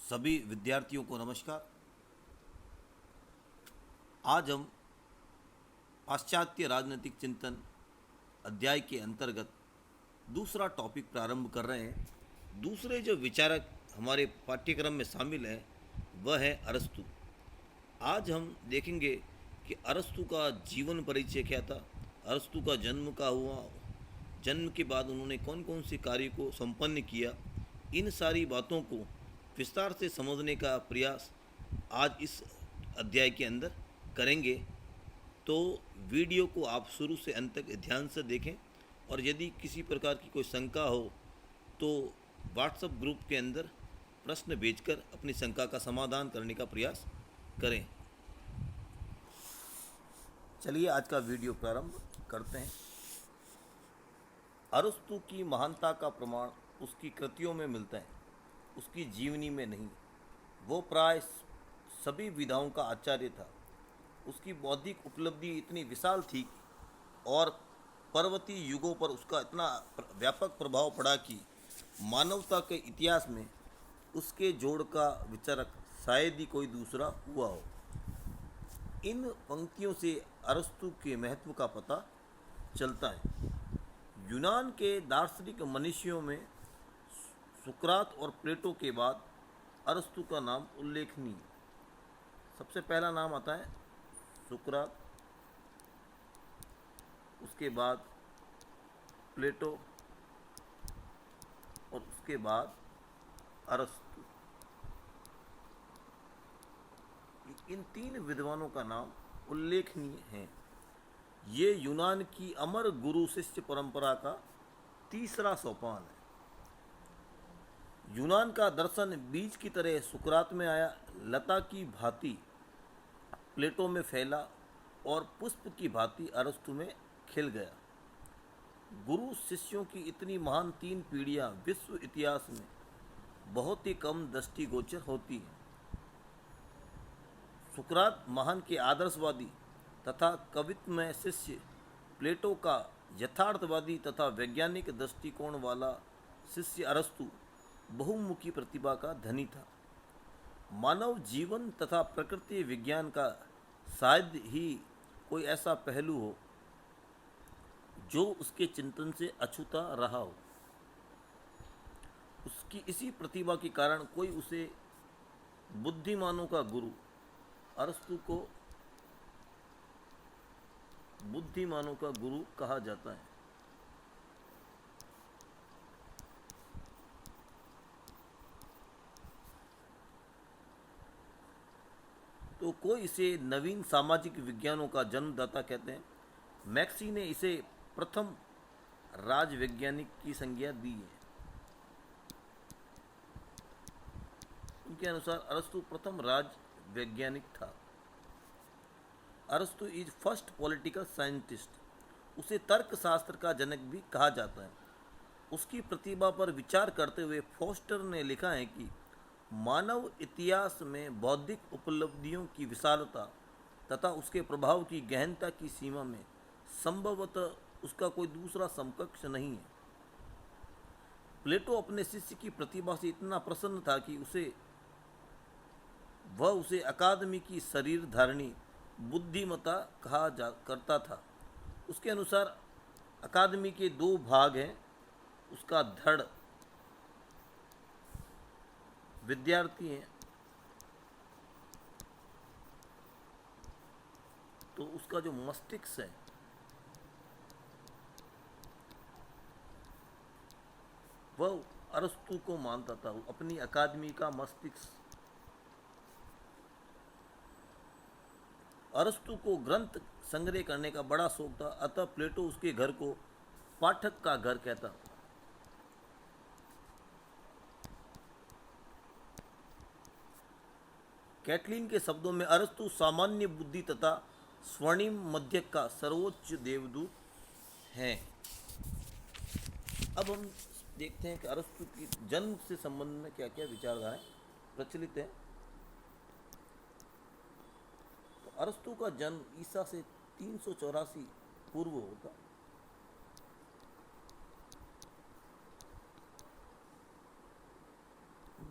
सभी विद्यार्थियों को नमस्कार। आज हम पाश्चात्य राजनीतिक चिंतन अध्याय के अंतर्गत दूसरा टॉपिक प्रारंभ कर रहे हैं। दूसरे जो विचारक हमारे पाठ्यक्रम में शामिल हैं वह है अरस्तु। आज हम देखेंगे कि अरस्तु का जीवन परिचय क्या था, अरस्तु का जन्म कहाँ हुआ, जन्म के बाद उन्होंने कौन कौन से कार्य को संपन्न किया। इन सारी बातों को विस्तार से समझने का प्रयास आज इस अध्याय के अंदर करेंगे। तो वीडियो को आप शुरू से अंत तक ध्यान से देखें और यदि किसी प्रकार की कोई शंका हो तो व्हाट्सएप ग्रुप के अंदर प्रश्न भेजकर अपनी शंका का समाधान करने का प्रयास करें। चलिए आज का वीडियो प्रारंभ करते हैं। अरस्तु की महानता का प्रमाण उसकी कृतियों में मिलता है, उसकी जीवनी में नहीं। वो प्राय सभी विधाओं का आचार्य था। उसकी बौद्धिक उपलब्धि इतनी विशाल थी और पर्वतीय युगों पर उसका इतना व्यापक प्रभाव पड़ा कि मानवता के इतिहास में उसके जोड़ का विचारक शायद ही कोई दूसरा हुआ हो। इन पंक्तियों से अरस्तु के महत्व का पता चलता है। यूनान के दार्शनिक मनीषियों में सुकरात और प्लेटो के बाद अरस्तु का नाम उल्लेखनीय। सबसे पहला नाम आता है सुकरात, उसके बाद प्लेटो और उसके बाद अरस्तु। इन तीन विद्वानों का नाम उल्लेखनीय है। ये यूनान की अमर गुरु शिष्य परंपरा का तीसरा सोपान है। यूनान का दर्शन बीज की तरह सुकरात में आया, लता की भांति प्लेटो में फैला और पुष्प की भांति अरस्तु में खिल गया। गुरु शिष्यों की इतनी महान तीन पीढ़ियां विश्व इतिहास में बहुत ही कम दृष्टिगोचर होती हैं। सुकरात महान के आदर्शवादी तथा कवित्वमय शिष्य, प्लेटो का यथार्थवादी तथा वैज्ञानिक दृष्टिकोण वाला शिष्य अरस्तु बहुमुखी प्रतिभा का धनी था। मानव जीवन तथा प्रकृति विज्ञान का शायद ही कोई ऐसा पहलू हो जो उसके चिंतन से अछूता रहा हो। उसकी इसी प्रतिभा के कारण कोई उसे बुद्धिमानों का गुरु, अरस्तु को बुद्धिमानों का गुरु कहा जाता है। तो कोई इसे नवीन सामाजिक विज्ञानों का जन्मदाता कहते हैं। मैक्सी ने इसे प्रथम राज वैज्ञानिक की संज्ञा दी है। उनके अनुसार अरस्तु प्रथम राज वैज्ञानिक था। अरस्तु इज फर्स्ट पॉलिटिकल साइंटिस्ट। उसे तर्कशास्त्र का जनक भी कहा जाता है। उसकी प्रतिभा पर विचार करते हुए फोस्टर ने लिखा है कि मानव इतिहास में बौद्धिक उपलब्धियों की विशालता तथा उसके प्रभाव की गहनता की सीमा में संभवतः उसका कोई दूसरा समकक्ष नहीं है। प्लेटो अपने शिष्य की प्रतिभा से इतना प्रसन्न था कि वह उसे अकादमी की शरीर धारणी बुद्धिमता कहा जा करता था। उसके अनुसार अकादमी के दो भाग हैं, उसका धड़ विद्यार्थी हैं तो उसका जो मस्तिष्क है वह अरस्तु को मानता था, अपनी अकादमी का मस्तिष्क। अरस्तु को ग्रंथ संग्रह करने का बड़ा शौक था, अतः प्लेटो उसके घर को पाठक का घर कहता। कैटलिन के शब्दों में अरस्तु सामान्य बुद्धि तथा स्वर्णिम मध्यक का सर्वोच्च देवदूत हैं। अब हम देखते हैं कि अरस्तु की जन्म से संबंध में क्या क्या विचारधाराएं प्रचलित हैं। तो अरस्तु का जन्म ईसा से 384 पूर्व होगा।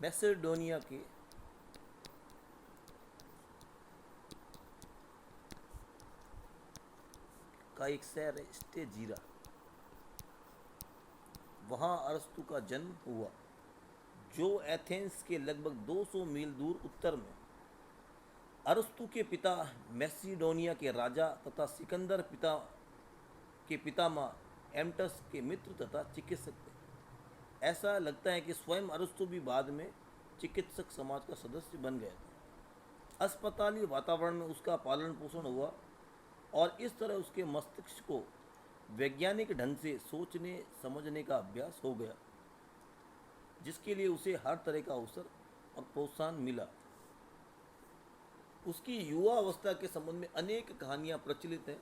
मैसेडोनिया के का एक शहर है स्टेजीरा, वहाँ अरस्तु का जन्म हुआ, जो एथेंस के लगभग 200 मील दूर उत्तर में। अरस्तु के पिता मैसिडोनिया के राजा तथा सिकंदर के पितामह एमटस के मित्र तथा चिकित्सक थे। ऐसा लगता है कि स्वयं अरस्तु भी बाद में चिकित्सक समाज का सदस्य बन गया था। अस्पताली वातावरण में उसका पालन पोषण हुआ और इस तरह उसके मस्तिष्क को वैज्ञानिक ढंग से सोचने समझने का अभ्यास हो गया, जिसके लिए उसे हर तरह का अवसर और प्रोत्साहन मिला। उसकी युवा अवस्था के संबंध में अनेक कहानियां प्रचलित हैं।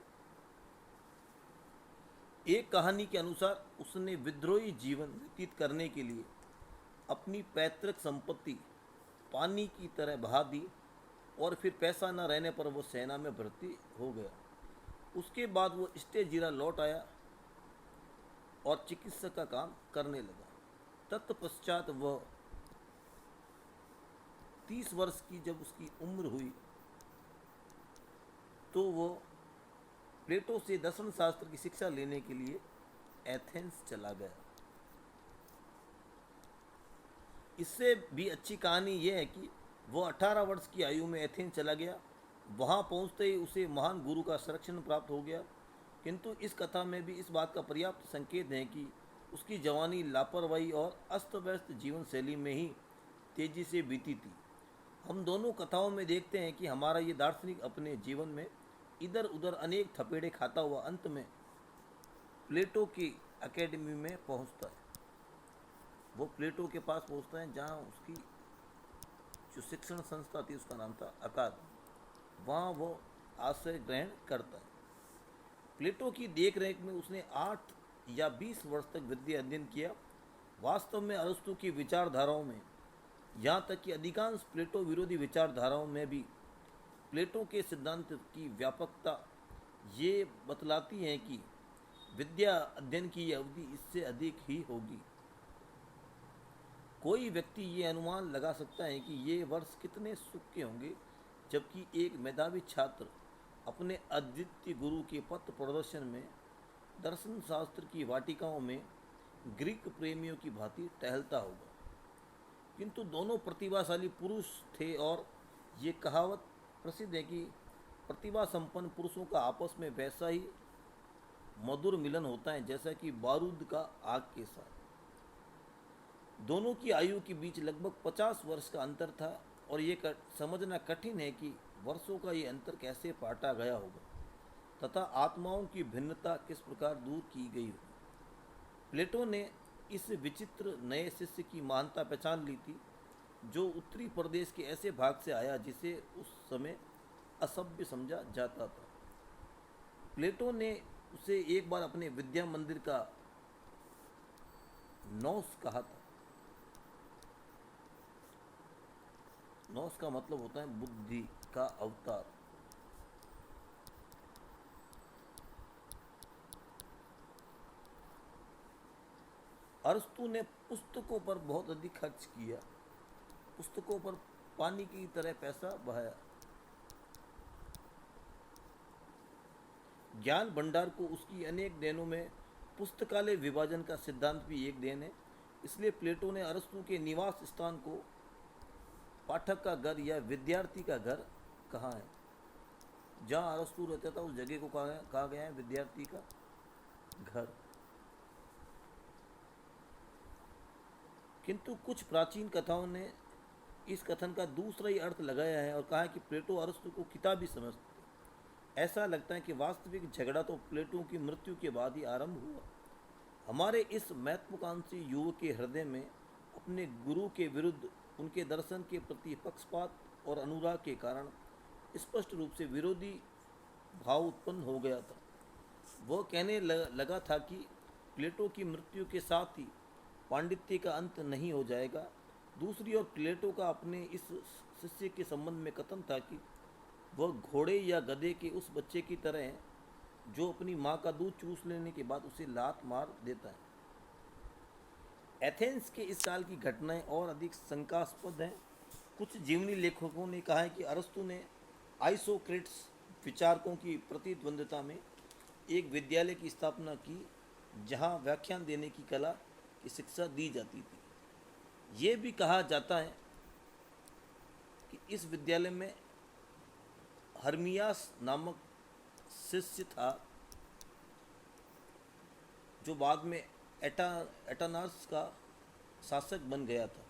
एक कहानी के अनुसार उसने विद्रोही जीवन व्यतीत करने के लिए अपनी पैतृक संपत्ति पानी की तरह बहा दी और फिर पैसा न रहने पर वो सेना में भर्ती हो गया। उसके बाद वो स्टेजीरा लौट आया और चिकित्सक का काम करने लगा। तत्पश्चात वह 30 वर्ष की जब उसकी उम्र हुई तो वो प्लेटो से दर्शन शास्त्र की शिक्षा लेने के लिए एथेंस चला गया। इससे भी अच्छी कहानी यह है कि वो 18 वर्ष की आयु में एथेंस चला गया। वहाँ पहुँचते ही उसे महान गुरु का संरक्षण प्राप्त हो गया, किंतु इस कथा में भी इस बात का पर्याप्त संकेत है कि उसकी जवानी लापरवाही और अस्त व्यस्त जीवन शैली में ही तेजी से बीती थी। हम दोनों कथाओं में देखते हैं कि हमारा ये दार्शनिक अपने जीवन में इधर उधर अनेक थपेड़े खाता हुआ अंत में प्लेटो की एकेडमी में पहुंचता है। वो प्लेटो के पास पहुंचता है जहां उसकी जो शिक्षण संस्था थी उसका नाम था अकादमी। वहाँ वो आश्रय ग्रहण करता है। प्लेटो की देख रेख में उसने 8 या 20 वर्ष तक विद्या अध्ययन किया। वास्तव में अरस्तु की विचारधाराओं में, यहाँ तक कि अधिकांश प्लेटो विरोधी विचारधाराओं में भी प्लेटो के सिद्धांत की व्यापकता ये बतलाती है कि विद्या अध्ययन की अवधि इससे अधिक ही होगी। कोई व्यक्ति ये अनुमान लगा सकता है कि ये वर्ष कितने सुख के होंगे जबकि एक मेधावी छात्र अपने अद्वितीय गुरु के पथ प्रदर्शन में दर्शन शास्त्र की वाटिकाओं में ग्रीक प्रेमियों की भांति टहलता होगा। किंतु दोनों प्रतिभाशाली पुरुष थे और ये कहावत प्रसिद्ध है कि प्रतिभा संपन्न पुरुषों का आपस में वैसा ही मधुर मिलन होता है जैसा कि बारूद का आग के साथ। दोनों की आयु के बीच लगभग 50 वर्ष का अंतर था और ये समझना कठिन है कि वर्षों का ये अंतर कैसे पाटा गया होगा तथा आत्माओं की भिन्नता किस प्रकार दूर की गई होगी। प्लेटो ने इस विचित्र नए शिष्य की महानता पहचान ली थी जो उत्तरी प्रदेश के ऐसे भाग से आया जिसे उस समय असभ्य समझा जाता था। प्लेटो ने उसे एक बार अपने विद्या मंदिर का नौस कहा था। नौस का मतलब होता है बुद्धि का अवतार। अरस्तु ने पुस्तकों पर बहुत अधिक खर्च किया, पुस्तकों पर पानी की तरह पैसा बहाया। ज्ञान भंडार को उसकी अनेक देनों में पुस्तकालय विभाजन का सिद्धांत भी एक देन है। इसलिए प्लेटो ने अरस्तु के निवास स्थान को पाठक का घर या विद्यार्थी का घर कहा है। जहाँ अरस्तु रहता था उस जगह को कहा गया है विद्यार्थी का घर। किंतु कुछ प्राचीन कथाओं ने इस कथन का दूसरा ही अर्थ लगाया है और कहा है कि प्लेटो अरस्तु को किताबी समझते। ऐसा लगता है कि वास्तविक झगड़ा तो प्लेटो की मृत्यु के बाद ही आरंभ हुआ। हमारे इस महत्वाकांक्षी युवक के हृदय में अपने गुरु के विरुद्ध उनके दर्शन के प्रति पक्षपात और अनुराग के कारण स्पष्ट रूप से विरोधी भाव उत्पन्न हो गया था। वह कहने लगा था कि प्लेटो की मृत्यु के साथ ही पांडित्य का अंत नहीं हो जाएगा। दूसरी ओर प्लेटो का अपने इस शिष्य के संबंध में कथन था कि वह घोड़े या गधे के उस बच्चे की तरह है जो अपनी माँ का दूध चूस लेने के बाद उसे लात मार देता है। एथेंस के इस साल की घटनाएं और अधिक शंकास्पद हैं। कुछ जीवनी लेखकों ने कहा है कि अरस्तु ने आइसोक्रेट्स विचारकों की प्रतिद्वंद्विता में एक विद्यालय की स्थापना की जहाँ व्याख्यान देने की कला की शिक्षा दी जाती थी। ये भी कहा जाता है कि इस विद्यालय में हर्मियास नामक शिष्य था जो बाद में एटानार्स का शासक बन गया था।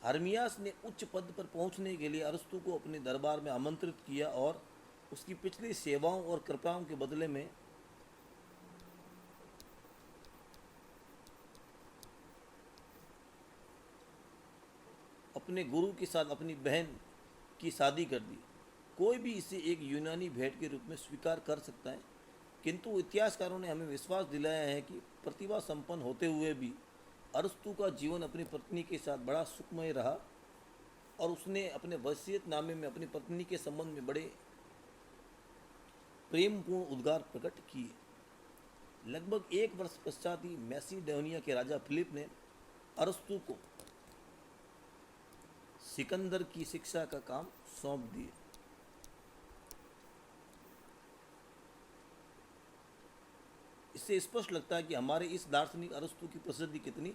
हर्मियास ने उच्च पद पर पहुंचने के लिए अरस्तु को अपने दरबार में आमंत्रित किया और उसकी पिछली सेवाओं और कृपाओं के बदले में अपने गुरु के साथ अपनी बहन की शादी कर दी। कोई भी इसे एक यूनानी भेंट के रूप में स्वीकार कर सकता है, किंतु इतिहासकारों ने हमें विश्वास दिलाया है कि प्रतिभा संपन्न होते हुए भी अरस्तु का जीवन अपनी पत्नी के साथ बड़ा सुखमय रहा और उसने अपने वसीयतनामे में अपनी पत्नी के संबंध में बड़े प्रेमपूर्ण उद्गार प्रकट किए। लगभग 1 वर्ष पश्चात ही मैसिडोनिया के राजा फिलिप ने अरस्तु को सिकंदर की शिक्षा का काम सौंप दिया। इससे स्पष्ट लगता है कि हमारे इस दार्शनिक अरस्तु की प्रसिद्धि कितनी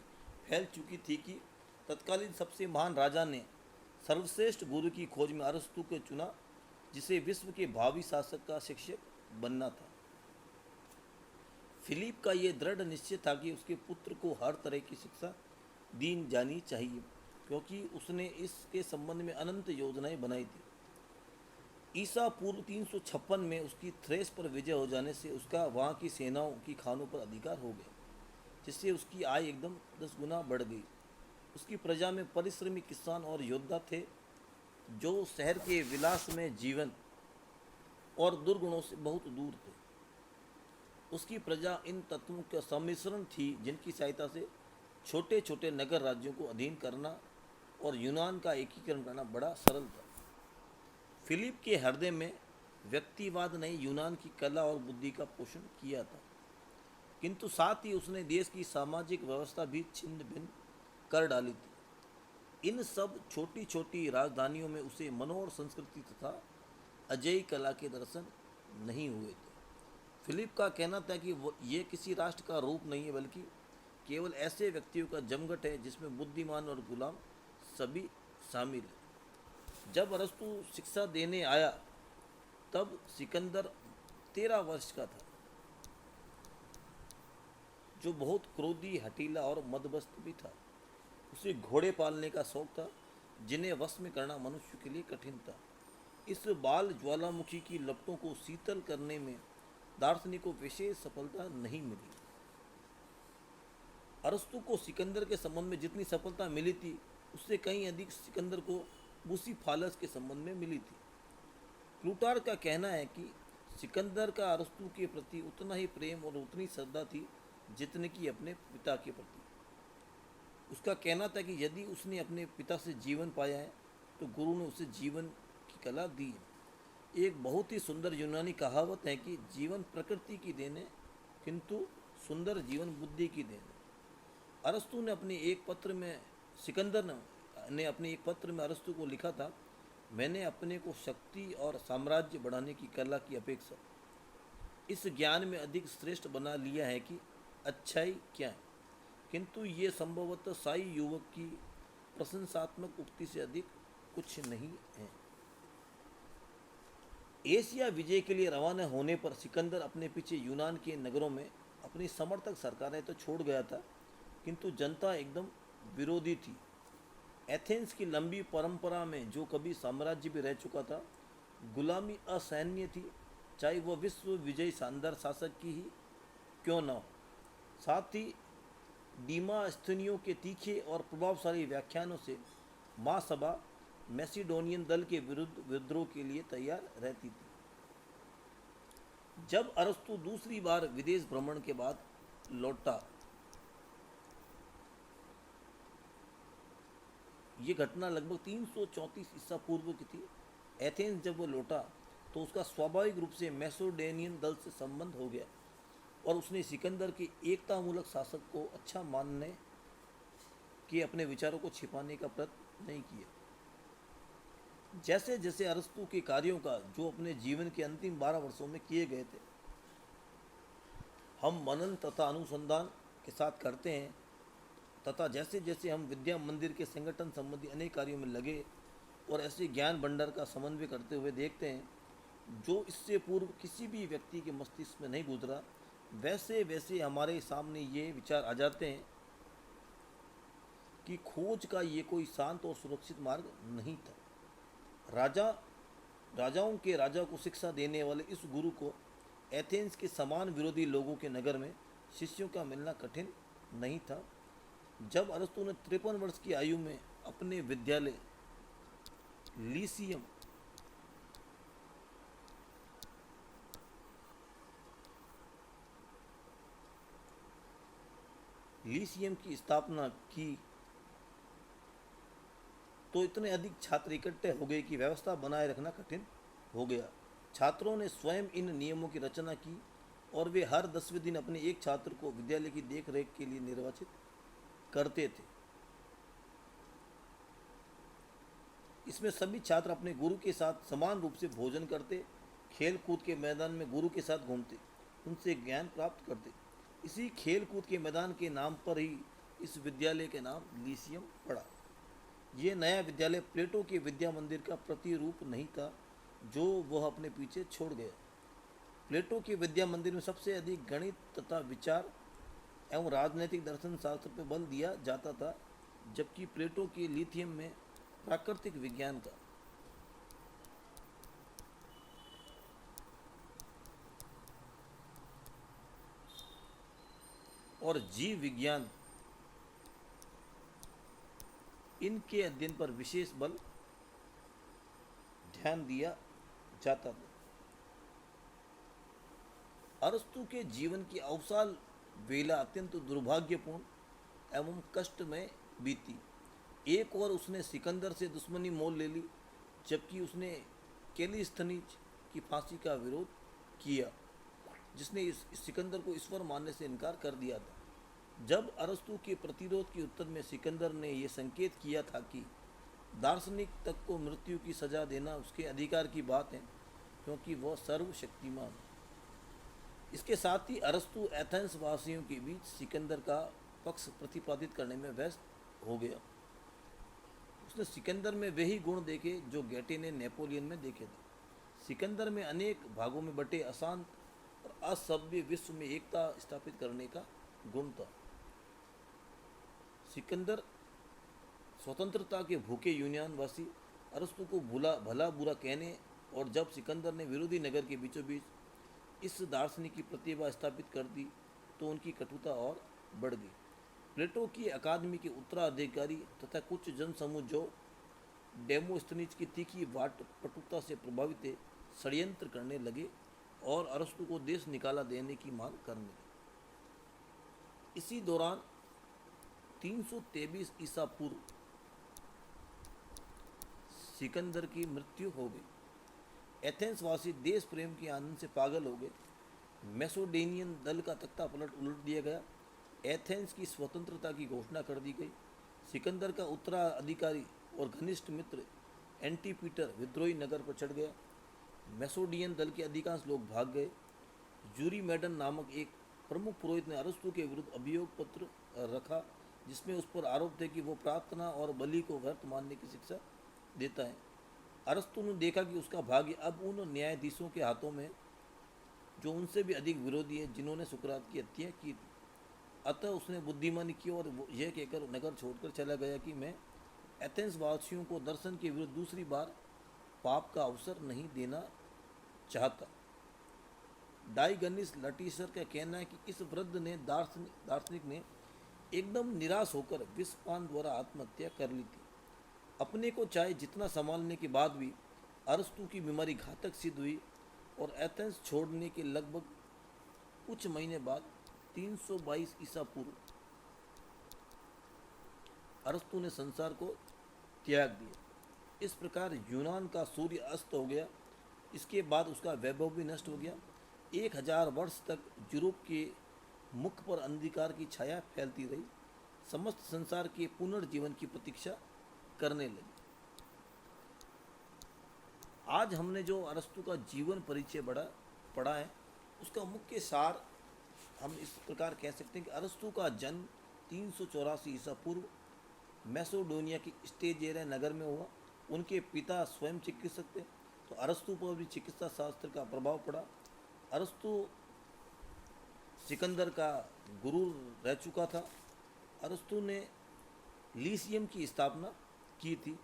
फैल चुकी थी कि तत्कालीन सबसे महान राजा ने सर्वश्रेष्ठ गुरु की खोज में अरस्तु को चुना, जिसे विश्व के भावी शासक का शिक्षक बनना था। फिलिप का यह दृढ़ निश्चय था कि उसके पुत्र को हर तरह की शिक्षा दी जानी चाहिए, क्योंकि उसने इसके संबंध में अनंत योजनाएं बनाई थी। ईसा पूर्व 356 में उसकी थ्रेस पर विजय हो जाने से उसका वहाँ की सेनाओं की खानों पर अधिकार हो गया, जिससे उसकी आय एकदम 10 गुना बढ़ गई। उसकी प्रजा में परिश्रमी किसान और योद्धा थे जो शहर के विलासमय जीवन और दुर्गुणों से बहुत दूर थे। उसकी प्रजा इन तत्वों का सम्मिश्रण थी जिनकी सहायता से छोटे छोटे नगर राज्यों को अधीन करना और यूनान का एकीकरण करना बड़ा सरल था। फिलिप के हृदय में व्यक्तिवाद ने यूनान की कला और बुद्धि का पोषण किया था, किंतु साथ ही उसने देश की सामाजिक व्यवस्था भी छिन्न भिन्न कर डाली थी। इन सब छोटी छोटी राजधानियों में उसे मनोहर संस्कृति तथा अजेय कला के दर्शन नहीं हुए थे। फिलिप का कहना था कि ये किसी राष्ट्र का रूप नहीं है, बल्कि केवल ऐसे व्यक्तियों का जमघट है जिसमें बुद्धिमान और गुलाम सभी शामिल हैं। जब अरस्तु शिक्षा देने आया तब सिकंदर 13 वर्ष का था, जो बहुत क्रोधी, हठीला और मदमस्त भी था। उसे घोड़े पालने का शौक था, जिन्हें वश में करना मनुष्य के लिए कठिन था। इस बाल ज्वालामुखी की लपटों को शीतल करने में दार्शनिक को विशेष सफलता नहीं मिली। अरस्तु को सिकंदर के संबंध में जितनी सफलता मिली थी, उससे कहीं अधिक सिकंदर को बुसीफालस के संबंध में मिली थी। प्लूटार्क का कहना है कि सिकंदर का अरस्तु के प्रति उतना ही प्रेम और उतनी श्रद्धा थी जितने की अपने पिता के प्रति। उसका कहना था कि यदि उसने अपने पिता से जीवन पाया है तो गुरु ने उसे जीवन की कला दी है। एक बहुत ही सुंदर यूनानी कहावत है कि जीवन प्रकृति की देन है, किंतु सुंदर जीवन बुद्धि की देन है। अरस्तु ने अपने एक पत्र में सिकंदर ने अपने एक पत्र में अरस्तु को लिखा था, मैंने अपने को शक्ति और साम्राज्य बढ़ाने की कला की अपेक्षा इस ज्ञान में अधिक श्रेष्ठ बना लिया है कि अच्छाई क्या है, किंतु ये संभवतः शाही युवक की प्रशंसात्मक उक्ति से अधिक कुछ नहीं है। एशिया विजय के लिए रवाना होने पर सिकंदर अपने पीछे यूनान के नगरों में अपनी समर्थक सरकारें तो छोड़ गया था, किंतु जनता एकदम विरोधी थी। एथेंस की लंबी परंपरा में जो कभी साम्राज्य भी रह चुका था, गुलामी असहनीय थी, चाहे वह विश्व विजयी शानदार शासक की ही क्यों न हो। साथ ही डीमास्थेनियों के तीखे और प्रभावशाली व्याख्यानों से महासभा मैसिडोनियन दल के विरुद्ध विद्रोह के लिए तैयार रहती थी। जब अरस्तु दूसरी बार विदेश भ्रमण के बाद लौटा, ये घटना लगभग 334 ईसा पूर्व की थी। एथेंस जब वो लौटा तो उसका स्वाभाविक रूप से मैसिडोनियन दल से संबंध हो गया और उसने सिकंदर के एकतामूलक शासक को अच्छा मानने के अपने विचारों को छिपाने का प्रयत्न नहीं किया। जैसे जैसे अरस्तु के कार्यों का जो अपने जीवन के अंतिम 12 वर्षों में किए गए थे, हम मनन तथा अनुसंधान के साथ करते हैं, तथा जैसे जैसे हम विद्या मंदिर के संगठन संबंधी अनेक कार्यों में लगे और ऐसे ज्ञान भंडार का समन्वय करते हुए देखते हैं जो इससे पूर्व किसी भी व्यक्ति के मस्तिष्क में नहीं गुजरा, वैसे वैसे हमारे सामने ये विचार आ जाते हैं कि खोज का ये कोई शांत और सुरक्षित मार्ग नहीं था। राजा राजाओं के राजा को शिक्षा देने वाले इस गुरु को एथेंस के समान विरोधी लोगों के नगर में शिष्यों का मिलना कठिन नहीं था। जब अरस्तु ने 53 वर्ष की आयु में अपने विद्यालय लीसियम लीसियम की स्थापना की तो इतने अधिक छात्र इकट्ठे हो गए कि व्यवस्था बनाए रखना कठिन हो गया। छात्रों ने स्वयं इन नियमों की रचना की और वे हर 10वें दिन अपने एक छात्र को विद्यालय की देखरेख के लिए निर्वाचित करते थे। इसमें सभी छात्र अपने गुरु के साथ समान रूप से भोजन करते, खेल कूद के मैदान में गुरु के साथ घूमते, उनसे ज्ञान प्राप्त करते। इसी खेल कूद के मैदान के नाम पर ही इस विद्यालय के नाम लीसियम पड़ा। ये नया विद्यालय प्लेटो के विद्या मंदिर का प्रतिरूप नहीं था जो वह अपने पीछे छोड़ गया। प्लेटो के विद्या मंदिर में सबसे अधिक गणित तथा विचार एवं राजनैतिक दर्शन शास्त्र पर बल दिया जाता था, जबकि प्लेटो के लिथियम में प्राकृतिक विज्ञान का और जीव विज्ञान इनके अध्ययन पर विशेष बल ध्यान दिया जाता था। अरस्तु के जीवन की अवसाल वेला अत्यंत दुर्भाग्यपूर्ण एवं कष्ट में बीती। एक और उसने सिकंदर से दुश्मनी मोल ले ली, जबकि उसने कैलिस्थनीज की फांसी का विरोध किया, जिसने इस सिकंदर को ईश्वर मानने से इनकार कर दिया था। जब अरस्तु के प्रतिरोध के उत्तर में सिकंदर ने यह संकेत किया था कि दार्शनिक तक को मृत्यु की सजा देना उसके अधिकार की बात है, क्योंकि वह सर्वशक्तिमान है। इसके साथ ही अरस्तु एथेंस वासियों के बीच सिकंदर का पक्ष प्रतिपादित करने में व्यस्त हो गया। उसने सिकंदर में वही गुण देखे जो गेटे ने नेपोलियन में देखे थे। सिकंदर में अनेक भागों में बटे अशांत और असभ्य विश्व में एकता स्थापित करने का गुण था। सिकंदर स्वतंत्रता के भूखे यूनानवासी अरस्तु को भला बुरा कहने, और जब सिकंदर ने विरोधी नगर के बीचों बीच इस दार्शनिक की प्रतिभा स्थापित कर दी तो उनकी कटुता और बढ़ गई। प्लेटो की अकादमी के उत्तराधिकारी तथा कुछ जनसमूह जो डेमोस्थनीज की तीखी पटुता से प्रभावित थे, षड्यंत्र करने लगे और अरस्तु को देश निकाला देने की मांग करने लगे। इसी दौरान 323 ईसा पूर्व सिकंदर की मृत्यु हो गई। एथेंस वासी देश प्रेम के आनंद से पागल हो गए। मैसोडेनियन दल का तख्ता पलट उलट दिया गया। एथेंस की स्वतंत्रता की घोषणा कर दी गई। सिकंदर का उत्तराधिकारी और घनिष्ठ मित्र एंटीपीटर विद्रोही नगर पर चढ़ गया। मैसोडियन दल के अधिकांश लोग भाग गए। यूरी मैडन नामक एक प्रमुख पुरोहित ने अरस्तु के विरुद्ध अभियोग पत्र रखा, जिसमें उस पर आरोप थे कि वो प्रार्थना और बलि को व्यर्थ मानने की शिक्षा देता है। अरस्तु ने देखा कि उसका भाग्य अब उन न्यायाधीशों के हाथों में जो उनसे भी अधिक विरोधी है, जिन्होंने सुकरात की हत्या की थी। अतः उसने बुद्धिमानी की और यह कहकर नगर छोड़कर चला गया कि मैं एथेंस वासियों को दर्शन के विरुद्ध दूसरी बार पाप का अवसर नहीं देना चाहता। डाइगनिस लटीसर का कहना है कि इस वृद्ध ने दार्शनिक ने एकदम निराश होकर विषपान द्वारा आत्महत्या कर ली थी। अपने को चाहे जितना संभालने के बाद भी अरस्तु की बीमारी घातक सिद्ध हुई और एथेंस छोड़ने के लगभग कुछ महीने बाद 322 ईसा पूर्व अरस्तु ने संसार को त्याग दिया। इस प्रकार यूनान का सूर्य अस्त हो गया। इसके बाद उसका वैभव भी नष्ट हो गया। 1000 वर्ष तक यूरोप के मुख पर अंधकार की छाया फैलती रही। समस्त संसार के पुनर्जीवन की प्रतीक्षा करने लगी। आज हमने जो अरस्तु का जीवन परिचय पढ़ा है, उसका मुख्य सार हम इस प्रकार कह सकते हैं कि अरस्तु का जन्म 384 ईसा पूर्व मैसेडोनिया की स्टेजेरा नगर में हुआ। उनके पिता स्वयं चिकित्सक थे, तो अरस्तु पर भी चिकित्सा शास्त्र का प्रभाव पड़ा। अरस्तु सिकंदर का गुरु रह चुका था। अरस्तु ने लीसियम की स्थापना की थी,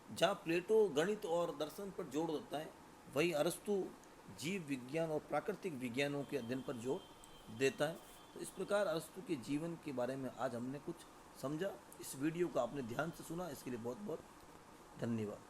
जहाँ प्लेटो गणित और दर्शन पर जोर देता है, वही अरस्तु जीव विज्ञान और प्राकृतिक विज्ञानों के अध्ययन पर जोर देता है। तो इस प्रकार अरस्तु के जीवन के बारे में आज हमने कुछ समझा। इस वीडियो को आपने ध्यान से सुना, इसके लिए बहुत बहुत धन्यवाद।